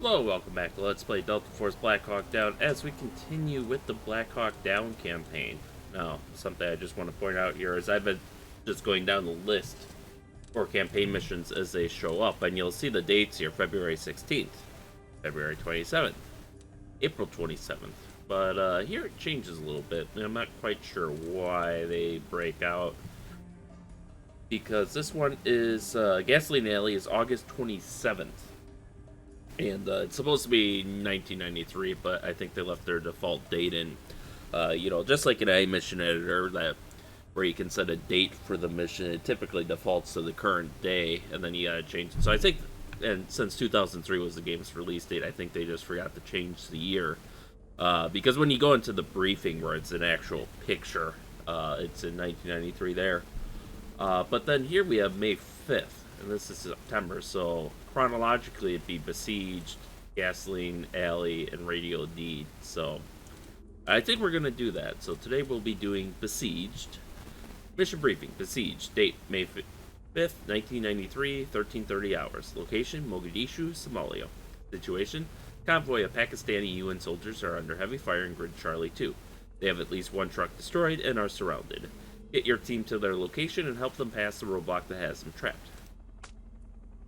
Hello, welcome back to Let's Play Delta Force Black Hawk Down as we continue with the Black Hawk Down campaign. Now, something I just want to point out here is I've been just going down the list for campaign missions as they show up, and you'll see the dates here: February 16th, February 27th, April 27th. But here it changes a little bit, and I'm not quite sure why they break out. Because this one is Gasoline Alley is August 27th. And it's supposed to be 1993, but I think they left their default date in. Just like an A mission editor, where you can set a date for the mission, it typically defaults to the current day, and then you gotta change it. So I think, and since 2003 was the game's release date, I think they just forgot to change the year. Because when you go into the briefing where it's an actual picture, it's in 1993 there. But then here we have May 5th, and this is September, so chronologically it'd be Besieged, Gasoline Alley, and Radio D. So I think we're going to do that. So today we'll be doing Besieged. Mission briefing: Besieged. Date May 5th, 1993, 13:30 hours. Location Mogadishu, Somalia. Situation: Convoy of Pakistani UN soldiers are under heavy fire in Grid Charlie 2. They have at least one truck destroyed and are surrounded. Get your team to their location and help them pass the roadblock that has them trapped.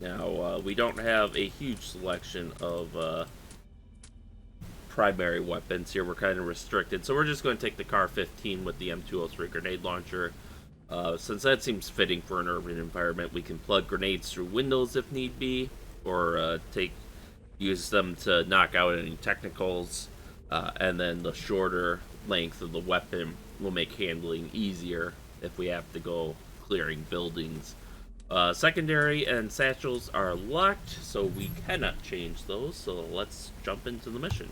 Now, we don't have a huge selection of primary weapons here. We're kind of restricted, so we're just going to take the Car 15 with the M203 grenade launcher. Since that seems fitting for an urban environment, we can plug grenades through windows if need be, or use them to knock out any technicals, and then the shorter length of the weapon will make handling easier if we have to go clearing buildings. Secondary and satchels are locked, so we cannot change those, so let's jump into the mission.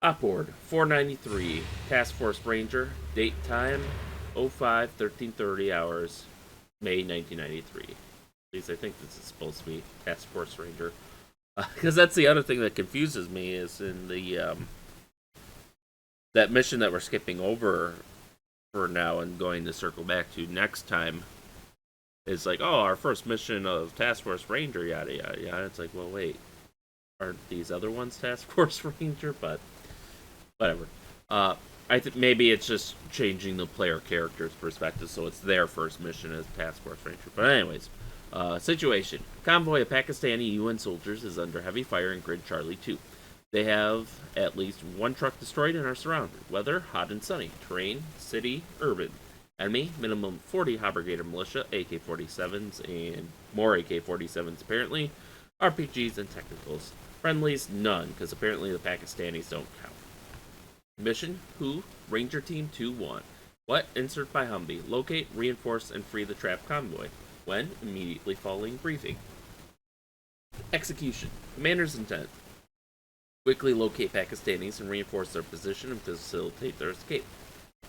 Opboard 493, Task Force Ranger, date time 05-13:30 hours, May 1993. At least I think this is supposed to be Task Force Ranger. Because that's the other thing that confuses me, is in the that mission that we're skipping over for now and going to circle back to next time is like, oh, our first mission of Task Force Ranger, yada yada yada. It's like, well, wait, aren't these other ones Task Force Ranger? But whatever. I think maybe it's just changing the player character's perspective, so it's their first mission as Task Force Ranger. But anyways, situation: Convoy of Pakistani UN soldiers is under heavy fire in Grid Charlie 2. They have at least one truck destroyed and are surrounded. Weather: hot and sunny. Terrain: city, urban. Enemy: minimum 40 Hobbergator militia, AK-47s, and more AK-47s apparently. RPGs and technicals. Friendlies: none, because apparently the Pakistanis don't count. Mission: who? Ranger Team 2-1. What? Insert by Humvee. Locate, reinforce, and free the trapped convoy. When? Immediately following briefing. Execution. Commander's intent: quickly locate Pakistanis and reinforce their position and facilitate their escape.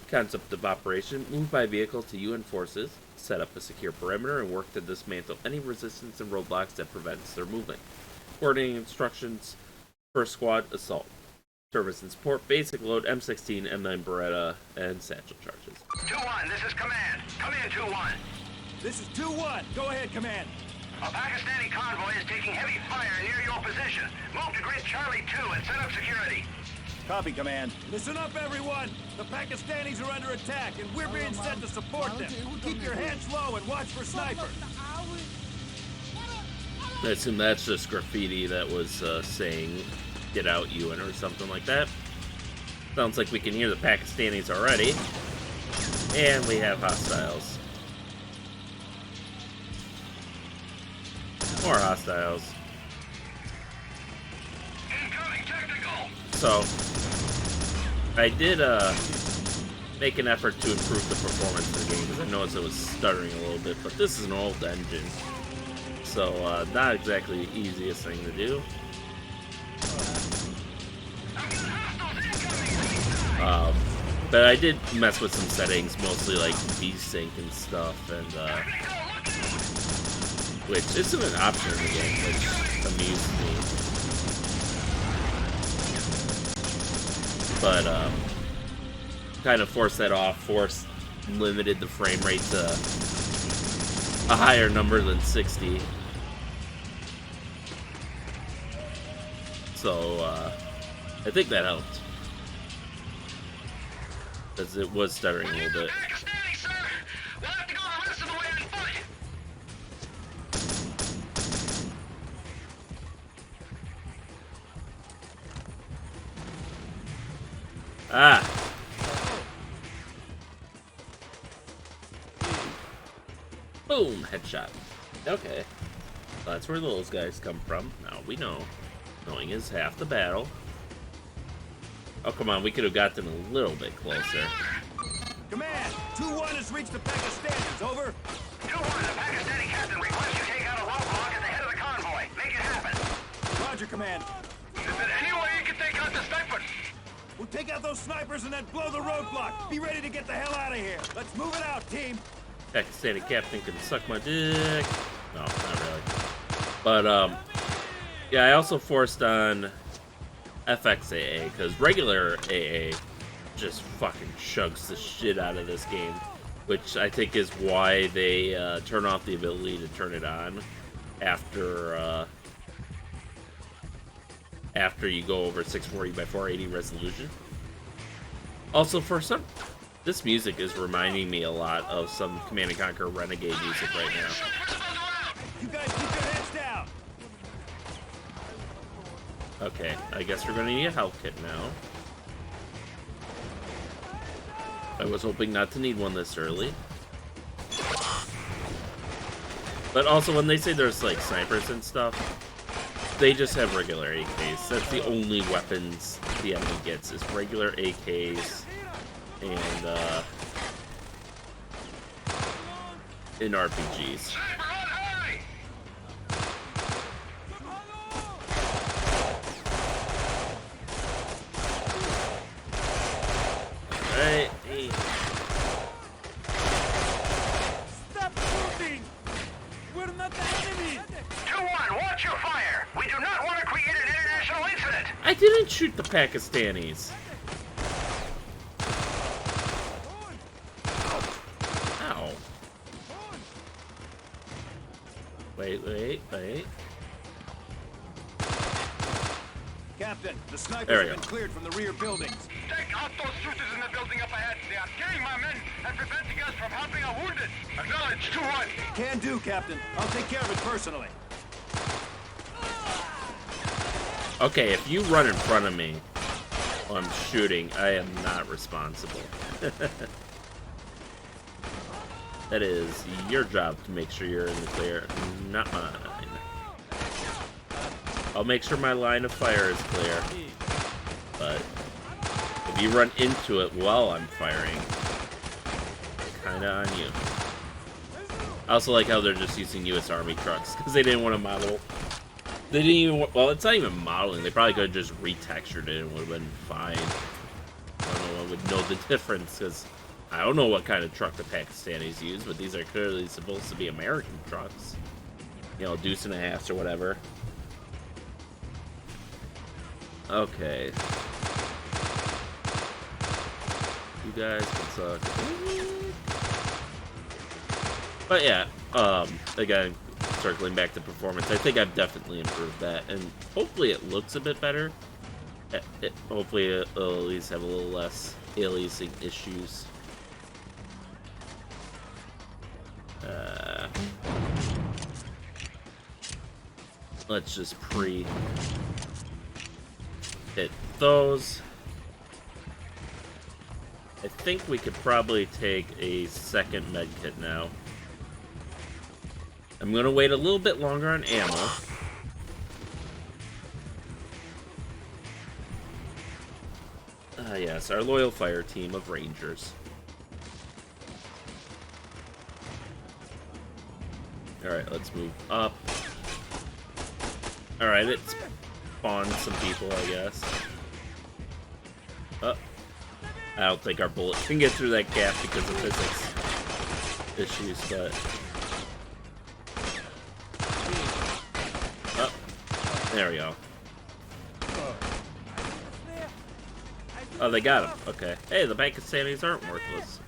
Concept of operation: move by vehicle to UN forces, set up a secure perimeter, and work to dismantle any resistance and roadblocks that prevents their movement. Coordinating instructions: first squad, assault. Service and support: basic load, M16, M9 Beretta, and satchel charges. 2-1, this is command. Come in, 2-1. This is 2-1. Go ahead, command. A Pakistani convoy is taking heavy fire near your position. Move to Grid Charlie 2 and set up security. Copy, command. Listen up, everyone. The Pakistanis are under attack, and we're being sent to support them. Keep your heads low and watch for snipers. I assume that's just graffiti that was saying, "Get out, UN," or something like that. Sounds like we can hear the Pakistanis already. And we have hostiles. More hostiles. Incoming technical. So, I did make an effort to improve the performance of the game, because I noticed it was stuttering a little bit, but this is an old engine. So, not exactly the easiest thing to do. But I did mess with some settings, mostly like desync and stuff, and which isn't an option in the game, which amused me. But kind of forced that off, limited the frame rate to a higher number than 60. So, I think that helped. Because it was stuttering a little bit. Pakistani, sir! We'll have to go the rest of the way on foot! Ah! Boom! Headshot. Okay. So that's where those guys come from. Now we know. Knowing is half the battle. Oh, come on. We could have got them a little bit closer. Command, 2-1 has reached the Pakistanis. Over. 2-1, the Pakistani captain requests you take out a roadblock at the head of the convoy. Make it happen. Roger, Command. Is there any way you can take out the snipers? We'll take out those snipers and then blow the roadblock. Be ready to get the hell out of here. Let's move it out, team. Pakistani captain can suck my dick. No, not really. But, yeah, I also forced on FXAA, because regular AA just fucking chugs the shit out of this game, which I think is why they turn off the ability to turn it on after you go over 640 by 480 resolution. Also, this music is reminding me a lot of some Command & Conquer Renegade music right now. You guys keep your heads down. Okay, I guess we're gonna need a health kit now. I was hoping not to need one this early. But also, when they say there's, like, snipers and stuff, they just have regular AKs. That's the only weapons the enemy gets, is regular AKs and in RPGs. Alright, hey. Stop shooting. We're not the enemy. 2-1, watch your fire! We do not want to create an international incident! I didn't shoot the Pakistanis. Ow. Wait. Captain, the snipers There we have been go. cleared from the rear buildings. Take out those shooters in the building up ahead. They are killing my men and preventing us from helping our wounded. Acknowledge, 2-1. Can do, Captain. I'll take care of it personally. Okay, if you run in front of me while I'm shooting, I am not responsible. That is your job to make sure you're in the clear, not mine. I'll make sure my line of fire is clear, but if you run into it while I'm firing, kinda on you. I also like how they're just using U.S. Army trucks, because they didn't want to model. They didn't even, well, it's not even modeling. They probably could have just retextured it and would have been fine. I don't know, I would know the difference, because I don't know what kind of truck the Pakistanis use, but these are clearly supposed to be American trucks. You know, deuce and a halves or whatever. Okay. You guys can suck. But yeah, again, circling back to performance, I think I've definitely improved that, and hopefully it looks a bit better. Hopefully it'll at least have a little less aliasing issues. Let's just hit those. I think we could probably take a second med kit now. I'm gonna wait a little bit longer on ammo. Yes, our loyal fire team of Rangers. Alright, let's move up. Alright, it spawned some people, I guess. Oh. I don't think our bullet can get through that gap because of physics issues, but... Oh. There we go. Oh, they got him. Okay. Hey, the Pakistanis aren't worthless.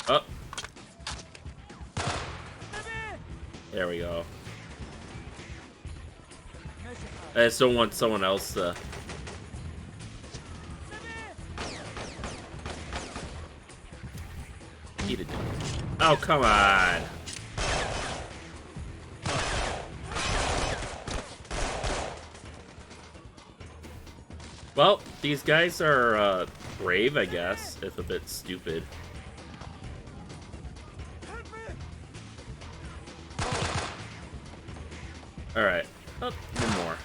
Oh. There we go. I just don't want someone else to... Eat it. Oh, come on! Well, these guys are, brave, I guess, if a bit stupid. Alright. Oh, one more.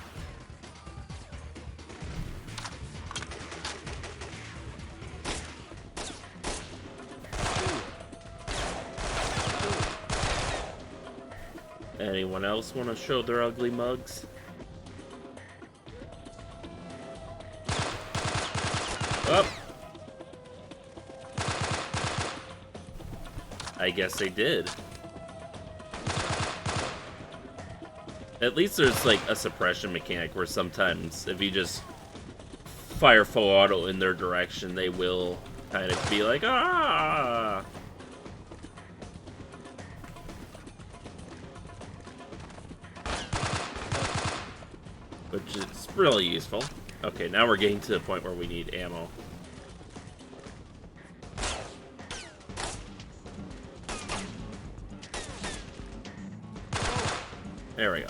Anyone else want to show their ugly mugs? Up. I guess they did. At least there's like a suppression mechanic where sometimes if you just fire full auto in their direction, they will kind of be like, ah! Which is really useful. Okay, now we're getting to the point where we need ammo. There we go.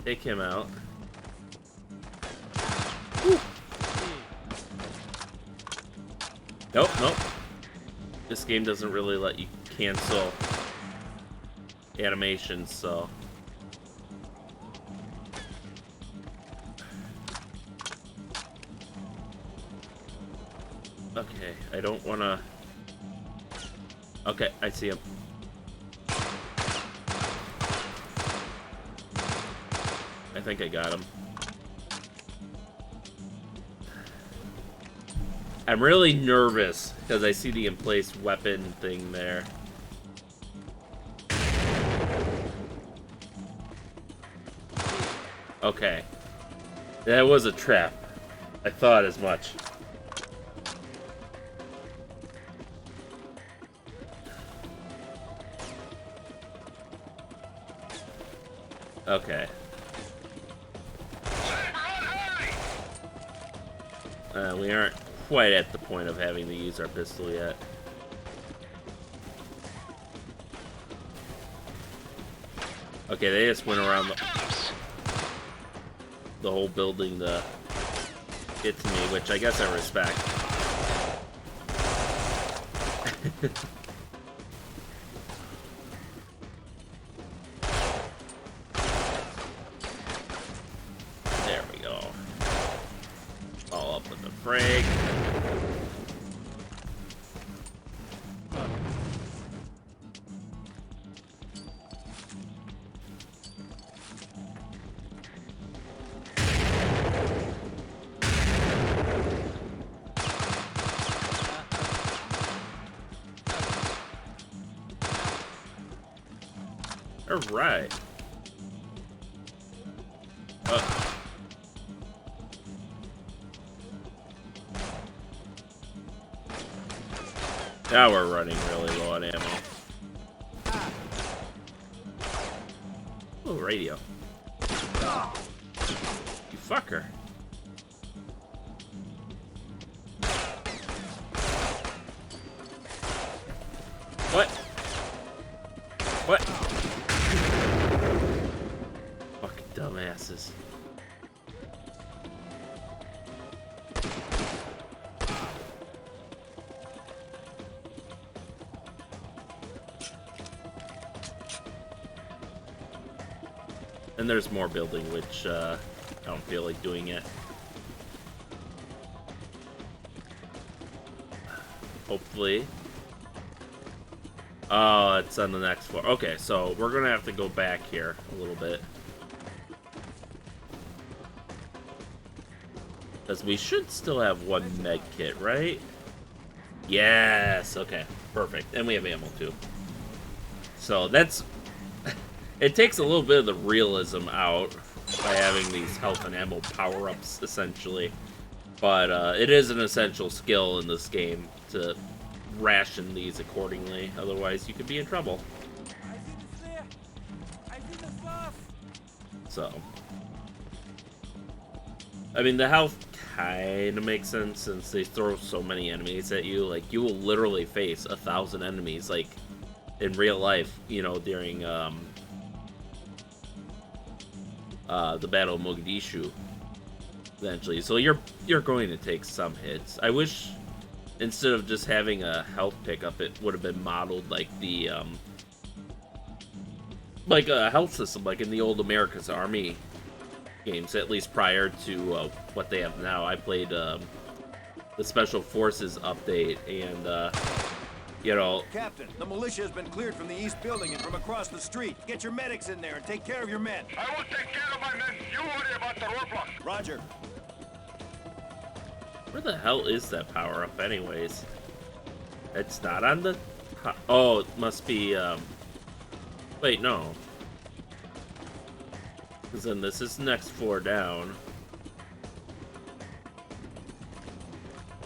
Take him out. Woo. Nope, nope. This game doesn't really let you cancel animations, so... Okay, I don't wanna... Okay, I see him. I think I got him. I'm really nervous because I see the emplaced weapon thing there. Okay. That was a trap. I thought as much. Okay. We aren't quite at the point of having to use our pistol yet. Okay, they just went around the whole building to get to me, which I guess I respect. There we go. All up with the frag. All right. Now we're running really low on ammo. Oh, radio. You fucker. What? What? Fucking dumbasses. And there's more building, which I don't feel like doing it. Hopefully. Oh, it's on the next floor. Okay, so we're gonna have to go back here a little bit. Because we should still have one med kit, right? Yes, okay, perfect. And we have ammo too. So that's... It takes a little bit of the realism out by having these health and ammo power-ups, essentially. But it is an essential skill in this game to ration these accordingly, otherwise you could be in trouble. So, I mean, the health kind of makes sense since they throw so many enemies at you. Like, you will literally face 1,000 enemies, like, in real life, you know, during, the Battle of Mogadishu, eventually. So you're going to take some hits. I wish, instead of just having a health pickup, it would have been modeled like the, like a health system, like in the old America's Army games, at least prior to what they have now. I played the Special Forces update, and you know, Captain, the militia has been cleared from the east building and from across the street. Get your medics in there and take care of your men. I will take care of my men. You worry about the roadblock. Roger. where the hell is that power up, anyways? It's not on the. Oh, it must be. Wait, no. Because then this is next floor down.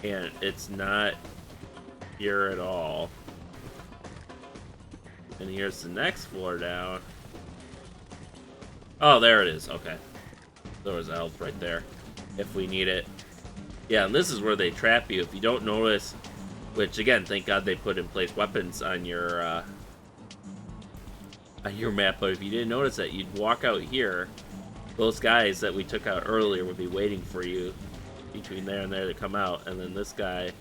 And it's not here at all. And here's the next floor down. Oh, there it is. Okay. There was a health right there. If we need it. Yeah, and this is where they trap you. If you don't notice, which again, thank God they put in place weapons on your map, but if you didn't notice that, you'd walk out here. Those guys that we took out earlier would be waiting for you between there and there to come out, and then this guy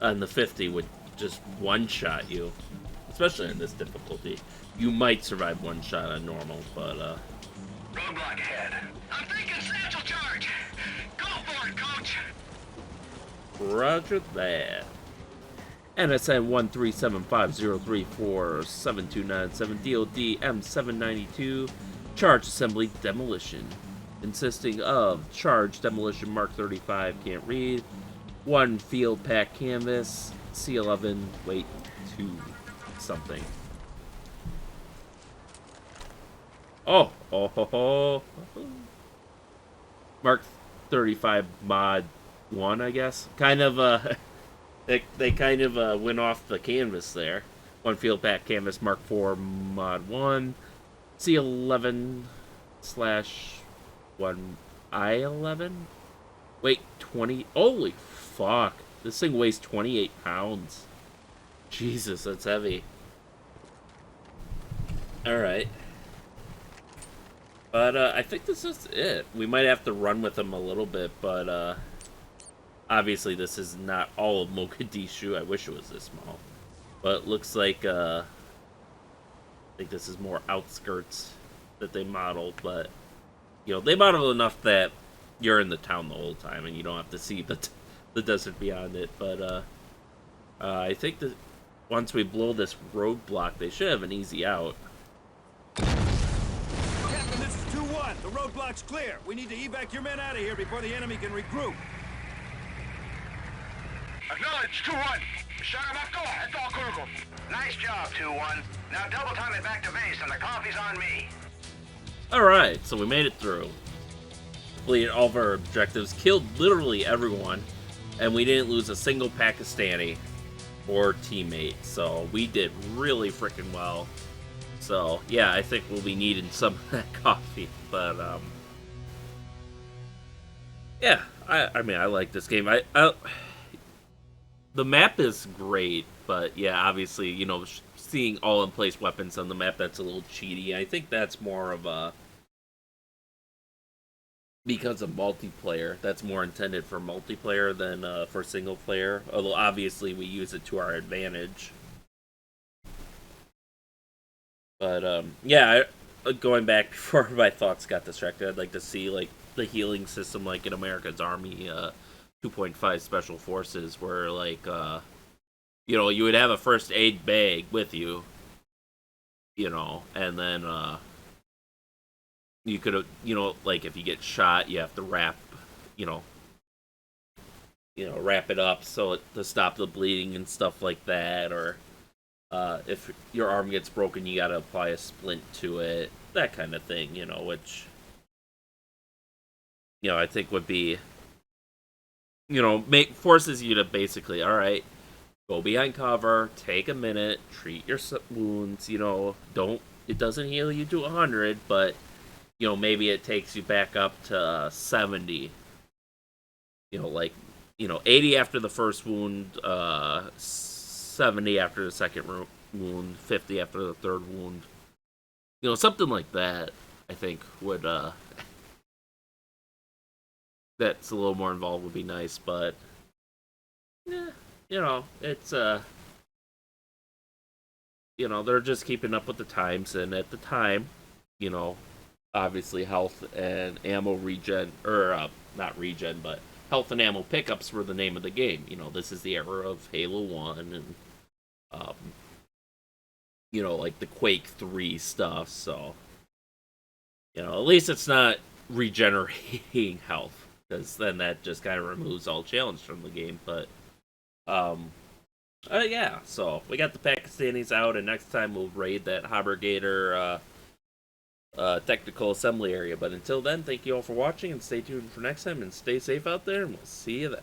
on the 50 would just one-shot you. Especially in this difficulty. You might survive one shot on normal, but Roadblock ahead. I'm thinking satchel charge. Go for it, coach. roger that. NSN 13750347297 DOD M792 Charge Assembly Demolition, consisting of Charge Demolition Mark 35, can't read, 1 Field Pack Canvas, C11, weight 2 something. Oh, Mark 35 mod 1, I guess. Kind of, they kind of went off the canvas there. 1 Field Pack Canvas Mark 4 mod 1, C11 / 1 I11. Wait, 20. Holy fuck! This thing weighs 28 pounds. Jesus, that's heavy. Alright. But, I think this is it. We might have to run with them a little bit, but, obviously this is not all of Mogadishu. I wish it was this small. But it looks like, I think this is more outskirts that they modeled, but, you know, they modeled enough that you're in the town the whole time and you don't have to see the desert beyond it, but, I think that once we blow this roadblock, they should have an easy out. Captain, this is 2-1. The roadblock's clear. We need to evac your men out of here before the enemy can regroup. Acknowledge 2-1. Shut him up. Go ahead. Nice job, 2-1. Now double time it back to base and the coffee's on me. Alright, so we made it through. Completed all of our objectives, killed literally everyone, and we didn't lose a single Pakistani or teammate, so we did really freaking well. So, yeah, I think we'll be needing some of that coffee, but, yeah, I mean, I like this game. The map is great, but, yeah, obviously, you know, seeing all-in-place weapons on the map, that's a little cheaty. I think that's more of a... because of multiplayer, that's more intended for multiplayer than for single player. Although obviously we use it to our advantage. But yeah, going back before my thoughts got distracted, I'd like to see like the healing system like in America's Army 2.5 Special Forces, where like you know, you would have a first aid bag with you, you know, and then you could have, you know, like if you get shot, you have to wrap, you know, wrap it up so to stop the bleeding and stuff like that. Or if your arm gets broken, you gotta apply a splint to it, that kind of thing, you know, which, you know, I think would be, you know, forces you to basically, all right, go behind cover, take a minute, treat your wounds, you know, it doesn't heal you to 100, but you know, maybe it takes you back up to 70, like 80 after the first wound, 70 after the second wound, 50 after the third wound. Something like that. I think would that's a little more involved would be nice, but it's they're just keeping up with the times, and at the time, obviously health and ammo regen, or not regen, but health and ammo pickups were the name of the game. This is the era of Halo 1 and like the Quake 3 stuff, so at least it's not regenerating health, because then that just kind of removes all challenge from the game. But yeah, so we got the Pakistanis out, and next time we'll raid that Hobbergator technical assembly area. But until then, thank you all for watching, and stay tuned for next time, and stay safe out there, and we'll see you then.